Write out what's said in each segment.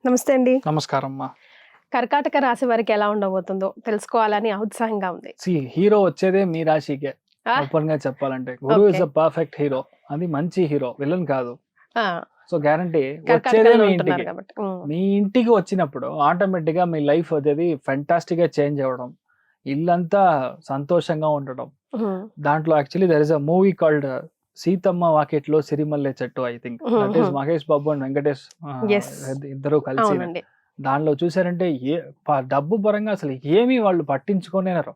నమస్తే అండి. నమస్కారం అమ్మా. కర్కాటక రాశి వారికి ఎలా ఉండబోతుందో తెలుసుకోవాలని ఉత్సాహంగా ఉంది. హీరో వచ్చేదే మీ రాశికే. ఓపెన్ గా చెప్పాలంటే గురువు ఇస్ అ పర్ఫెక్ట్ హీరో. అది మంచి హీరో, విలన్ కాదు. సో గ్యారంటీ వచ్చేదే మీ ఇంటికి. మీ ఇంటికి వచ్చినప్పుడు ఆటోమేటిక్ గా మీ లైఫ్ అనేది ఫెంటాస్టిక్ గా చేంజ్ అవ్వడం, ఇల్లంతా సంతోషంగా ఉండడం. దాంట్లో actually there is a movie called Seethamma Vakitlo Sirimalle Chettu. I think that is Mahesh Babu and Venkatesh ఇద్దరు కలిసి. దానిలో చూసారంటే డబ్బు పరంగా అసలు ఏమీ వాళ్ళు పట్టించుకోనేనారు.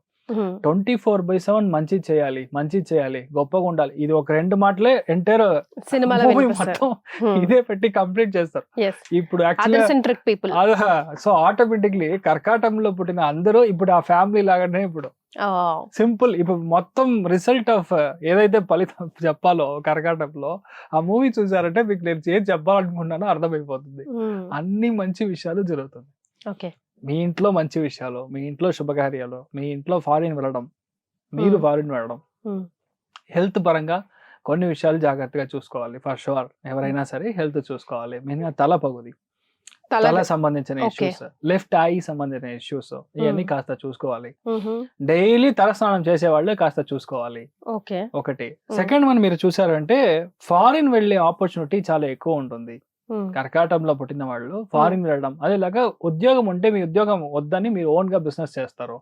24/7 మంచి చేయాలి, గొప్పగా ఉండాలి. ఇది ఒక 2 మాటలే ఎంటైర్ సినిమా మొత్తం ఇదే పెట్టి కంప్లీట్ చేస్తారు. ఇప్పుడు సో ఆటోమేటిక్లీ కర్కాటకంలో పుట్టిన అందరూ ఇప్పుడు ఆ ఫ్యామిలీ లాగానే ఇప్పుడు సింపుల్. ఇప్పుడు మొత్తం రిజల్ట్ ఆఫ్ ఏదైతే ఫలితం చెప్పాలో కర్కాటకంలో ఆ మూవీ చూసారంటే మీకు నేను ఏం చెప్పాలనుకున్నానో అర్థమైపోతుంది. అన్ని మంచి విషయాలు జరుగుతుంది. మీ ఇంట్లో మంచి విషయాలు, మీ ఇంట్లో శుభకార్యాలు, మీ ఇంట్లో ఫారిన్ వెళ్ళడం, మీరు ఫారిన్ వెళ్ళడం, హెల్త్ పరంగా కొన్ని విషయాలు జాగ్రత్తగా చూసుకోవాలి. ఫర్ షూర్ ఎవరైనా సరే హెల్త్ చూసుకోవాలి. మెయిన్గా తల పగుది, తల సంబంధించిన ఇష్యూస్, లెఫ్ట్ ఐ సంబంధించిన ఇష్యూస్, ఇవన్నీ కాస్త చూసుకోవాలి. డైలీ తల స్నానం చేసే వాళ్ళే కాస్త చూసుకోవాలి. ఒకటి. సెకండ్ వన్, మీరు చూసారంటే ఫారిన్ వెళ్లే ఆపర్చునిటీ చాలా ఎక్కువ ఉంటుంది. కర్కాటకంలో పుట్టిన వాళ్ళు ఫారిన్ వెళ్ళడం, అదేలాగా ఉద్యోగం ఉంటే మీ ఉద్యోగం వద్దని మీరు ఓన్ గా బిజినెస్ చేస్తారు.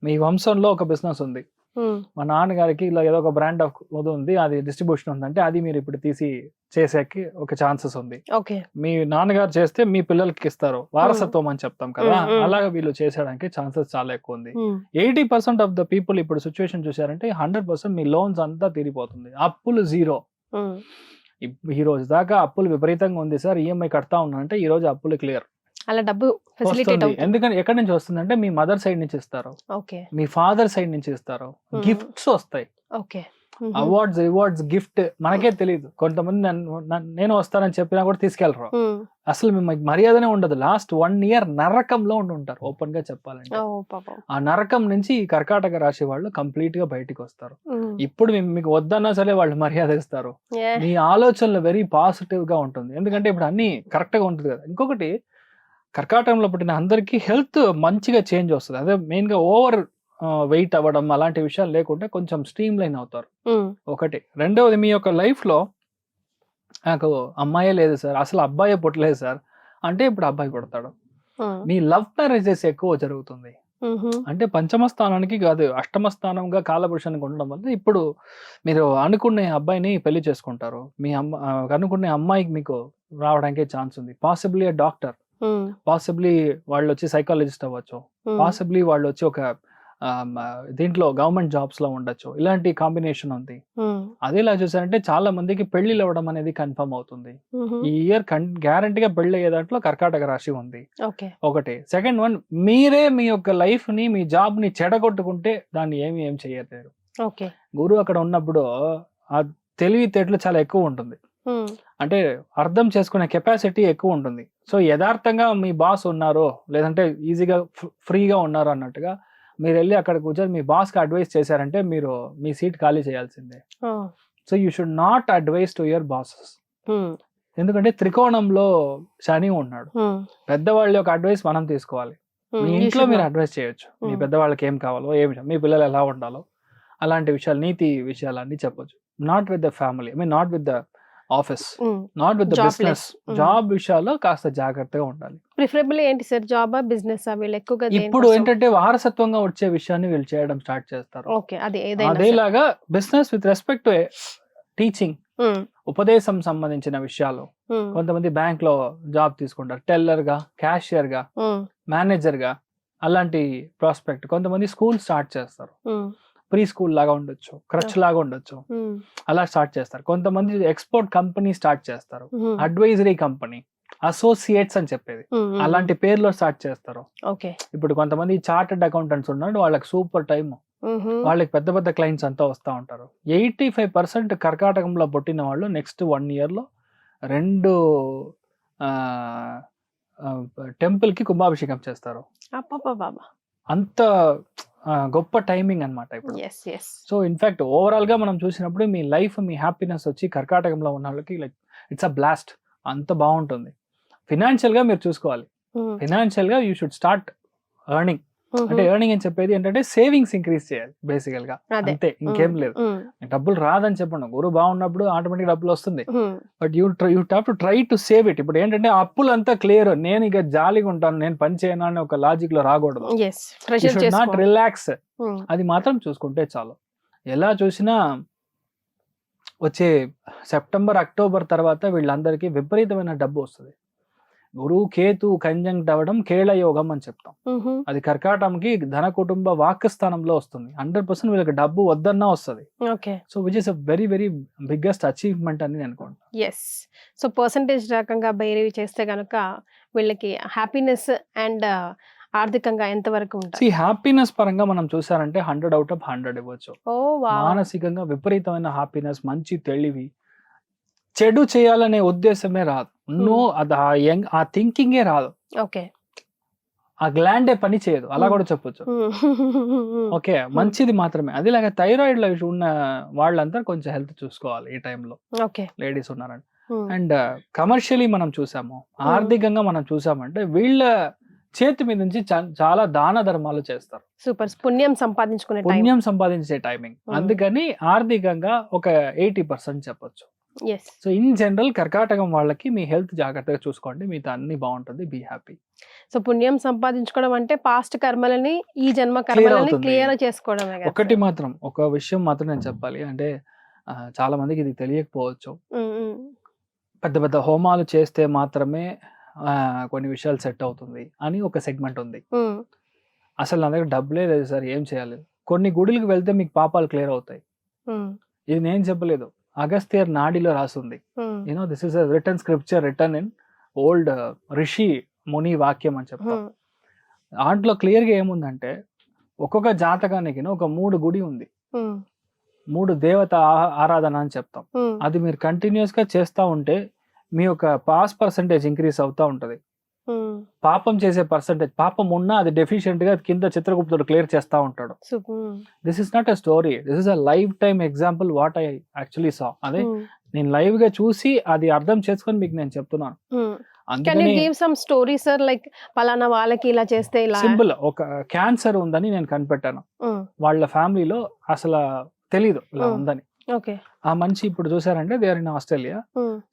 మీ వంశంలో ఒక బిజినెస్ ఉంది, మా నాన్నగారికి ఇలా ఏదో ఒక బ్రాండ్ ఆఫ్ ఉంది, అది డిస్ట్రిబ్యూషన్ ఉందంటే అది మీరు ఇప్పుడు తీసి చేసేకి ఒక ఛాన్సెస్ ఉంది. మీ నాన్నగారు చేస్తే మీ పిల్లలకి ఇస్తారు, వారసత్వం అని చెప్తాం కదా, అలాగా వీళ్ళు చేసేయడానికి ఛాన్సెస్ చాలా ఎక్కువ ఉంది. 80% ఆఫ్ ద పీపుల్ ఇప్పుడు సిచ్యువేషన్ చూసారంటే 100% మీ లోన్స్ అంతా తీరిపోతుంది. అప్పులు జీరో. ఈ రోజు దాకా అప్పులు విపరీతంగా ఉంది సార్, ఈఎంఐ కడతా ఉన్నా అంటే ఈ రోజు అప్పులు క్లియర్. అలా డబ్బు ఫెసిలిటేట్ అవుతుంది. ఎందుకంటే ఎక్కడి నుంచి వస్తుందంటే మీ మదర్ సైడ్ నుంచి ఇస్తారు, మీ ఫాదర్ సైడ్ నుంచి ఇస్తారు, గిఫ్ట్స్ వస్తాయి, అవార్డ్స్ రివార్డ్స్ గిఫ్ట్ మనకే తెలియదు. కొంతమంది నేను వస్తానని చెప్పినా కూడా తీసుకెళ్లరు, అసలు మీకు మర్యాదనే ఉండదు. లాస్ట్ 1 year నరకంలో ఉంటారు. ఓపెన్ గా చెప్పాలంటే ఆ నరకం నుంచి ఈ కర్కాటక రాశి వాళ్ళు కంప్లీట్ గా బయటికి వస్తారు. ఇప్పుడు మీకు వద్దన్నా సరే వాళ్ళు మర్యాద ఇస్తారు. మీ ఆలోచనలు వెరీ పాజిటివ్ గా ఉంటుంది, ఎందుకంటే ఇప్పుడు అన్ని కరెక్ట్ గా ఉంటుంది కదా. ఇంకొకటి, కర్కాటకంలో పుట్టిన అందరికి హెల్త్ మంచిగా చేంజ్ వస్తుంది. అదే మెయిన్ గా ఓవర్ వెయిట్ అవ్వడం అలాంటి విషయాలు లేకుండా కొంచెం స్ట్రీమ్ లైన్ అవుతారు. ఒకటి. రెండవది, మీ యొక్క లైఫ్ లో నాకు అమ్మాయే లేదు సార్, అసలు అబ్బాయే పుట్టలేదు సార్ అంటే ఇప్పుడు అబ్బాయి పుడతాడు. మీ లవ్ మ్యారేజెస్ ఎక్కువ జరుగుతుంది. అంటే పంచమ స్థానానికి కాదు, అష్టమ స్థానంగా కాలపురుషానికి ఉండడం వల్ల ఇప్పుడు మీరు అనుకునే అబ్బాయిని పెళ్లి చేసుకుంటారు. మీ అనుకునే అమ్మాయికి మీకు రావడానికి ఛాన్స్ ఉంది. పాసిబ్లీ డాక్టర్, పాసిబ్లీ వాళ్ళు వచ్చి సైకాలజిస్ట్ అవ్వచ్చు, పాసిబ్లీ వాళ్ళు వచ్చి ఒక దీంట్లో గవర్నమెంట్ జాబ్స్ లో ఉండొచ్చు. ఇలాంటి కాంబినేషన్ ఉంది. అదేలా చూసారంటే చాలా మందికి పెళ్లిళ్ళు అవ్వడం అనేది కన్ఫర్మ్ అవుతుంది. ఈ ఇయర్ గ్యారంటీగా పెళ్లి అయ్యే దాంట్లో కర్కాటక రాశి ఉంది. ఒకటి. సెకండ్ వన్, మీరే మీ యొక్క లైఫ్ ని, మీ జాబ్ ని చెడగొట్టుకుంటే దాన్ని ఏం చేయలేరు. గురువు అక్కడ ఉన్నప్పుడు ఆ తెలివితేటలు చాలా ఎక్కువ ఉంటుంది, అంటే అర్థం చేసుకునే కెపాసిటీ ఎక్కువ ఉంటుంది. సో యథార్థంగా మీ బాస్ ఉన్నారు, లేదంటే ఈజీగా ఫ్రీగా ఉన్నారు అన్నట్టుగా మీరు వెళ్ళి అక్కడ కూర్చొని మీ బాస్ కి అడ్వైస్ చేశారంటే మీరు మీ సీట్ ఖాళీ చేయాల్సిందే. So you should not advise to your bosses. ఎందుకంటే త్రికోణంలో శని ఉన్నాడు. పెద్దవాళ్ళ యొక్క అడ్వైస్ మనం తీసుకోవాలి. మీ ఇంట్లో మీరు అడ్వైస్ చేయొచ్చు, మీ పెద్దవాళ్ళకి ఏం కావాలో, మీ పిల్లలు ఎలా ఉండాలో, అలాంటి విషయాలు, నీతి విషయాలన్నీ చెప్పొచ్చు. Not with the family, I mean not with the office, not with the business. Job విషయాల్లో కాస్త జాగ్రత్తగా ఉండాలి. ప్రిఫరబుల్ ఏంటి సార్, జాబ్ బిజినెస్? ఇప్పుడు ఏంటంటే వారసత్వంగా వచ్చే విషయాన్ని వీళ్ళు చేయడం స్టార్ట్ చేస్తారు. అదేలాగా business with respect to teaching, ఉపదేశం సంబంధించిన విషయాలు. కొంతమంది బ్యాంక్ లో జాబ్ తీసుకుంటారు, టెల్లర్ గా, క్యాషియర్ గా, మేనేజర్ గా, అలాంటి ప్రాస్పెక్ట్. కొంతమంది స్కూల్ స్టార్ట్ చేస్తారు, ప్రీ స్కూల్ లాగా ఉండొచ్చు, క్రచ్ లాగా ఉండొచ్చు, అలా స్టార్ట్ చేస్తారు. కొంతమంది ఎక్స్పోర్ట్ కంపెనీ స్టార్ట్ చేస్తారు, అడ్వైజరీ కంపెనీ, అసోసియేట్స్ అని చెప్పేది, అలాంటి పేర్లో స్టార్ట్ చేస్తారు. ఇప్పుడు కొంతమంది చార్టెడ్ అకౌంటెంట్స్ ఉన్నాడు, వాళ్ళకి సూపర్ టైమ్, వాళ్ళకి పెద్ద పెద్ద క్లయింట్స్ అంతా వస్తూ ఉంటారు. 85% కర్కాటకంలో పుట్టిన వాళ్ళు నెక్స్ట్ 1 year లో 2 టెంపుల్ కి కుంభాభిషేకం చేస్తారు. అంత గొప్ప టైమింగ్ అన్నమాట ఇప్పుడు. Yes yes so in fact overall గా మనం చూసినప్పుడు మీ లైఫ్, మీ హ్యాపీనెస్ వచ్చి కర్కాటకంలో ఉన్న వాళ్ళకి లైక్ ఇట్స్ అ బ్లాస్ట్, అంత బాగుంటుంది. ఫినాన్షియల్ గా మీరు చూసుకోవాలి, ఫినాన్షియల్ గా యూ షుడ్ స్టార్ట్ ఎర్నింగ్. అంటే ఎర్నింగ్ అని చెప్పేది ఏంటంటే సేవింగ్స్ ఇంక్రీజ్ చేయాలి బేసికల్ గా, అంతే, ఇంకేం లేదు. డబ్బులు రాదని చెప్పండి, గురువు బాగున్నప్పుడు ఆటోమేటిక్ డబ్బులు వస్తుంది, but you have to try to save it. ఇప్పుడు ఏంటంటే అప్పులు అంతా క్లియర్, నేను ఇక జాలీగా ఉంటాను, నేను పని చేయను అని ఒక లాజిక్ లో రాకూడదు. నాట్ రిలాక్స్, అది మాత్రం చూసుకుంటే చాలు. ఎలా చూసినా వచ్చే సెప్టెంబర్, అక్టోబర్ తర్వాత వీళ్ళందరికీ విపరీతమైన డబ్బు వస్తుంది. గురువు కేతు కంజంక్ట్ అవ్వడం కేళ యోగం అని చెప్తాం. అది కర్కాటంకి ధన కుటుంబ వాక్స్థానంలో వస్తుంది. 100% వీళ్ళకి డబ్బు వద్దన్నా వస్తుంది. So which is a very very biggest achievement అని నేను అనుకుంటాను. ఎస్. సో పర్సంటేజ్ రకంగా బైరీ చేస్తే కనుక వీళ్ళకి హ్యాపీనెస్ అండ్ ఆర్థికంగా ఎంత వరకు ఉంటుంది? హ్యాపీనెస్ పరంగా మనం చూసారంటే 100 out of 100 ఇవ్వచ్చు. మానసికంగా విపరీతమైన హ్యాపీనెస్, మంచి తెలివి, చెడు చేయాలనే ఉద్దేశమే రాదు, ఆ థింకింగే రాదు, ఆ గ్లాండే పని చేయదు, అలా కూడా చెప్పొచ్చు. ఓకే, మంచిది మాత్రమే. అదిలాగా థైరాయిడ్ లో ఉన్న వాళ్ళంతా కొంచెం హెల్త్ చూసుకోవాలి ఈ టైంలో, లేడీస్ ఉన్నారండి. అండ్ కమర్షియలీ మనం చూసాము, ఆర్థికంగా మనం చూసామంటే వీళ్ళ చేతి మీద నుంచి చాలా దాన ధర్మాలు చేస్తారు. సూపర్, పుణ్యం సంపాదించే టైమింగ్. అందుకని ఆర్థికంగా ఒక 80% చెప్పొచ్చు. సో ఇన్ జనరల్ కర్కాటకం వాళ్ళకి మీ హెల్త్ జాగ్రత్తగా చూసుకోండి, మీతో అన్ని బాగుంటుంది, బీ హ్యాపీ. సో పుణ్యం సంపాదించుకోవడం అంటే పాస్ట్ కర్మలని, ఈ జన్మ కర్మలని క్లియర్ చేసుకోవడమే. ఒకటి మాత్రం, ఒక విషయం మాత్రం నేను చెప్పాలి, అంటే చాలా మందికి ఇది తెలియకపోవచ్చు. పెద్ద పెద్ద హోమాలు చేస్తే మాత్రమే కొన్ని విషయాలు సెట్ అవుతుంది అని ఒక సెగ్మెంట్ ఉంది. అసలు నా దగ్గర డబ్బులే లేదు సార్, ఏం చేయాలి? కొన్ని గుడులకు వెళ్తే మీకు పాపాలు క్లియర్ అవుతాయి. ఇది నేను చెప్పలేదు, అగస్త్యర్ నాడిలో రాసింది. You know this is return scripture return in old Rishi ముని వాక్యం అని చెప్తాం. దాంట్లో క్లియర్ గా ఏముందంటే ఒక్కొక్క జాతకానికి ఒక 3 గుడి ఉంది, 3 దేవత ఆరాధన అని చెప్తాం. అది మీరు కంటిన్యూస్ గా చేస్తా ఉంటే మీ యొక్క పాస్ పర్సంటేజ్ ఇంక్రీజ్ అవుతా ఉంటది. పాపం చేసే పర్సంటేజ్, పాపం ఉన్నా అది డెఫిషియెంట్ గా కింద చిత్రగుప్తుడు క్లియర్ చేస్తా ఉంటాడు. This is not a story, this is a life time example what I actually saw. అదే నేను లైవ్ గా చూసి అది అర్థం చేసుకొని మీకు నేను చెప్తున్నాను. సింపుల్, ఒక క్యాన్సర్ ఉందని నేను కనిపెట్టాను, వాళ్ళ ఫ్యామిలీలో అసలు తెలీదు ఇలా ఉందని. ఆ మనిషి ఇప్పుడు చూసారంటే దే ఆర్ ఇన్ ఆస్ట్రేలియా,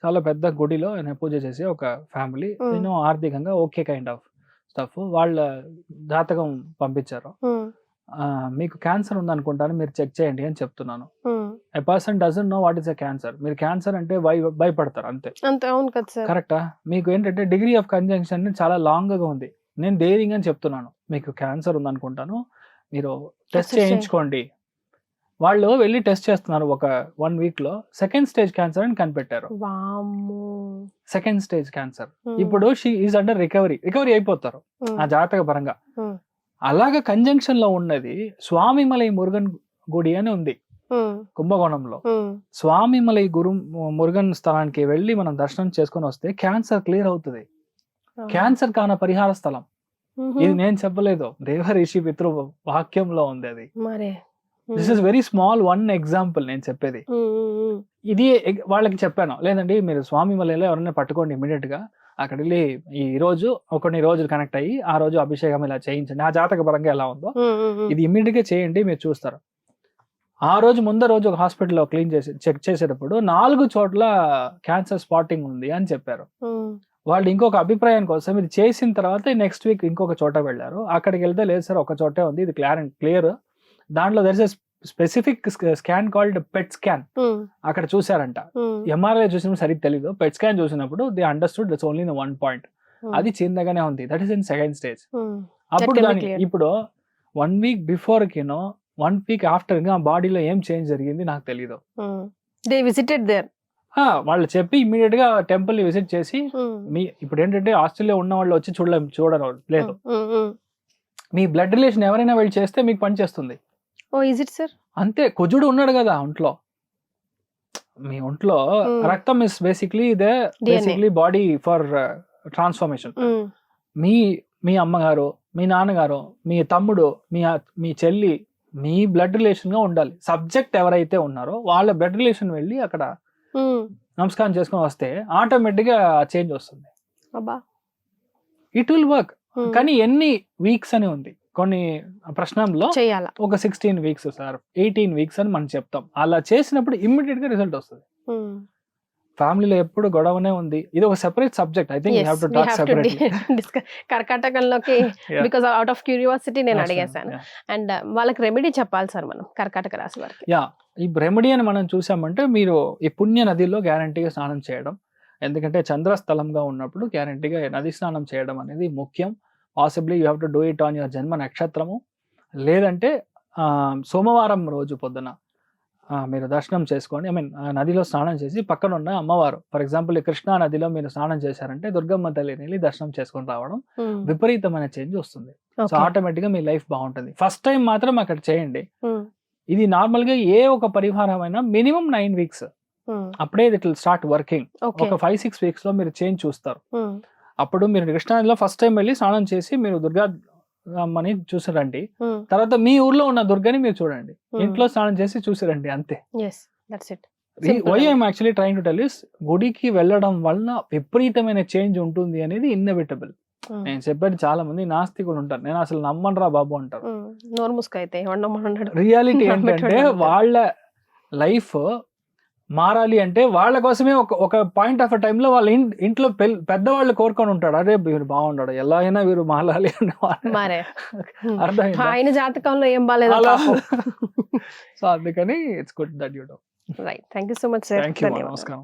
చాలా పెద్ద గుడిలో ఆయన పూజ చేసే ఒక ఫ్యామిలీ, నేను ఆర్థికంగా ఓకే కైండ్ ఆఫ్ స్టఫ్, వాళ్ళ జాతకం పంపించారు. మీకు క్యాన్సర్ ఉందనుకుంటాను, మీరు చెక్ చేయండి అని చెప్తున్నాను. A person doesn't know what is a cancer. మీరు క్యాన్సర్ అంటే భయపడతారు అంతే, కరెక్టా? మీకు ఏంటంటే డిగ్రీ ఆఫ్ కంజంక్షన్ చాలా లాంగ్ గా ఉంది. నేను ధైర్యంగా చెప్తున్నాను, మీకు క్యాన్సర్ ఉందనుకుంటాను, మీరు టెస్ట్ చేయించుకోండి. వాళ్ళు వెళ్ళి టెస్ట్ చేస్తున్నారు, ఒక 1 week లో సెకండ్ స్టేజ్ క్యాన్సర్ అని కనిపెట్టారు. Second stage cancer. ఇప్పుడు షీ ఈజ్ అండర్ రికవరీ అయిపోతారు ఆ జాతక పరంగా. అలాగా కంజంక్షన్ లో ఉన్నది స్వామిమలై మురుగన్ గుడి అని ఉంది కుంభకోణంలో. స్వామిమలై మురుగన్ స్థలానికి వెళ్ళి మనం దర్శనం చేసుకుని వస్తే క్యాన్సర్ క్లియర్ అవుతుంది. క్యాన్సర్ కాన పరిహార స్థలం. ఇది నేను చెప్పలేదు, దేవరిషి పితృ వాక్యంలో ఉంది అది. This is very small one example నేను చెప్పేది. ఇది వాళ్ళకి చెప్పాను, లేదండి మీరు స్వామిమలైలో ఎవరైనా పట్టుకోండి ఇమీడియట్ గా, అక్కడ వెళ్ళి ఈ రోజు కొన్ని రోజులు కనెక్ట్ అయ్యి ఆ రోజు అభిషేకం ఇలా చేయించండి, ఆ జాతక పరంగా ఎలా ఉందో ఇది ఇమీడియట్ గా చేయండి, మీరు చూస్తారు. ఆ రోజు ముందు రోజు ఒక హాస్పిటల్లో క్లీన్ చేసి చెక్ చేసేటప్పుడు 4 చోట్ల క్యాన్సర్ స్పాటింగ్ ఉంది అని చెప్పారు. వాళ్ళు ఇంకొక అభిప్రాయం కోసం ఇది చేసిన తర్వాత నెక్స్ట్ వీక్ ఇంకొక చోట వెళ్ళారు. అక్కడికి వెళ్తే లేదు సార్ ఒక చోటే ఉంది, ఇది క్లియర్. దాంట్లో there is a specific scan called PET scan, అక్కడ చూసారంట. ఎంఆర్ఐ చూసినప్పుడు సరిగ్గా తెలీదు, పెట్ స్కాన్ చూసినప్పుడు they understood that's only 1 point. అది చిన్నగానే ఉంది, that is in second stage. అప్పుడు దాని ఇప్పుడు 1 week బిఫోర్ కినో 1 week ఆఫ్టర్ గా బాడీలో ఏం చేంజ్ జరిగింది నాకు తెలీదు. They visited there. వాళ్ళు చెప్పి ఇమీడియట్ గా టెంపుల్ విజిట్ చేసి, మీ ఇప్పుడు ఏంటంటే ఆస్ట్రేలియా ఉన్న వాళ్ళు వచ్చి చూడరు లేదు, మీ బ్లడ్ రిలేషన్ ఎవరైనా వెళ్ళి చేస్తే మీకు పని చేస్తుంది. అంతే, కుజుడు ఉన్నాడు కదా ఒంట్లో, మీ ఒంట్లో రక్తం is basically body for transformation. మీ మీ అమ్మగారు, మీ నాన్నగారు, మీ తమ్ముడు, మీ చెల్లి, మీ బ్లడ్ రిలేషన్ గా ఉండాలి. సబ్జెక్ట్ ఎవరైతే ఉన్నారో వాళ్ళ బ్లడ్ రిలేషన్ వెళ్ళి అక్కడ నమస్కారం చేసుకొని వస్తే ఆటోమేటిక్ గా చేంజ్ వస్తుంది. It will work. కానీ ఎన్ని వీక్స్ అని ఉంది కొన్ని ప్రశ్నల్లో, ఒక 16 వీక్స్ సార్, 18 వీక్స్ అని మనం చెప్తాం. అలా చేసినప్పుడు ఇమ్మీడియట్ గా రిజల్ట్ వస్తుంది. ఫ్యామిలీలో ఎప్పుడు గొడవనే ఉంది. ఇది ఒక separate subject. I think you have to talk separately. కర్కాటకంలోకి బికాజ్ అవుట్ ఆఫ్ క్యూరియాసిటీ నేను అడిగేశాను. అండ్ వాళ్ళకి రెమెడీ చెప్పాలి సార్ మనం కర్కాటక రాశి వారికి. ఈ రెమెడీ అని మనం చూసామంటే మీరు ఈ పుణ్య నదిలో గ్యారంటీగా స్నానం చేయడం. ఎందుకంటే చంద్రస్థలంగా ఉన్నప్పుడు గ్యారంటీగా నది స్నానం చేయడం అనేది ముఖ్యం. Possibly you have to do it on your జన్మ నక్షత్రము. లేదంటే సోమవారం రోజు పొద్దున మీరు దర్శనం చేసుకోండి. ఐ మీన్ నదిలో స్నానం చేసి పక్కన ఉన్న అమ్మవారు, ఫర్ ఎగ్జాంపుల్ కృష్ణా నదిలో మీరు స్నానం చేశారంటే దుర్గమ్మ తల్లిని వెళ్ళి దర్శనం చేసుకొని రావడం విపరీతమైన చేంజ్ వస్తుంది. సో ఆటోమేటిక్ గా మీ లైఫ్ బాగుంటుంది. ఫస్ట్ టైం మాత్రం అక్కడ చేయండి. ఇది నార్మల్ గా ఏ ఒక పరిహారమైనా మినిమం 9 వీక్స్, అప్పుడే ఇట్ విల్ స్టార్ట్ వర్కింగ్. ఒక 5-6 వీక్స్ లో మీరు చేంజ్ చూస్తారు. అప్పుడు మీరు కృష్ణా నదిలో ఫస్ట్ టైం వెళ్ళి స్నానం చేసి మీరు దుర్గా అమ్మని చూసిరండి. తర్వాత మీ ఊర్లో ఉన్న దుర్గని మీరు చూడండి, ఇంట్లో స్నానం చేసి చూసిరండి, అంతే. Why I'm actually trying to tell you, గుడికి వెళ్ళడం వల్ల విపరీతమైన చేంజ్ ఉంటుంది అనేది ఇన్నెవిటబుల్. నేను చెప్పేది చాలా మంది నాస్తికులు ఉంటారు, నేను అసలు నమ్మనరా బాబు అంటారు. రియాలిటీ ఏంటంటే వాళ్ళ లైఫ్ మారాలి అంటే వాళ్ళ కోసమే ఒక పాయింట్ ఆఫ్ టైమ్ లో వాళ్ళ ఇంట్లో పెద్దవాళ్ళు కోరుకొని ఉంటాడు, అరే వీరు బాగుంటాడు, ఎలా అయినా వీరు మారాలి అని. ఆయన జాతకంలో ఏం బాగాలేదు. సో అందుకని it's good that you do. Right. Thank you so much sir. Thank you. నమస్కారం.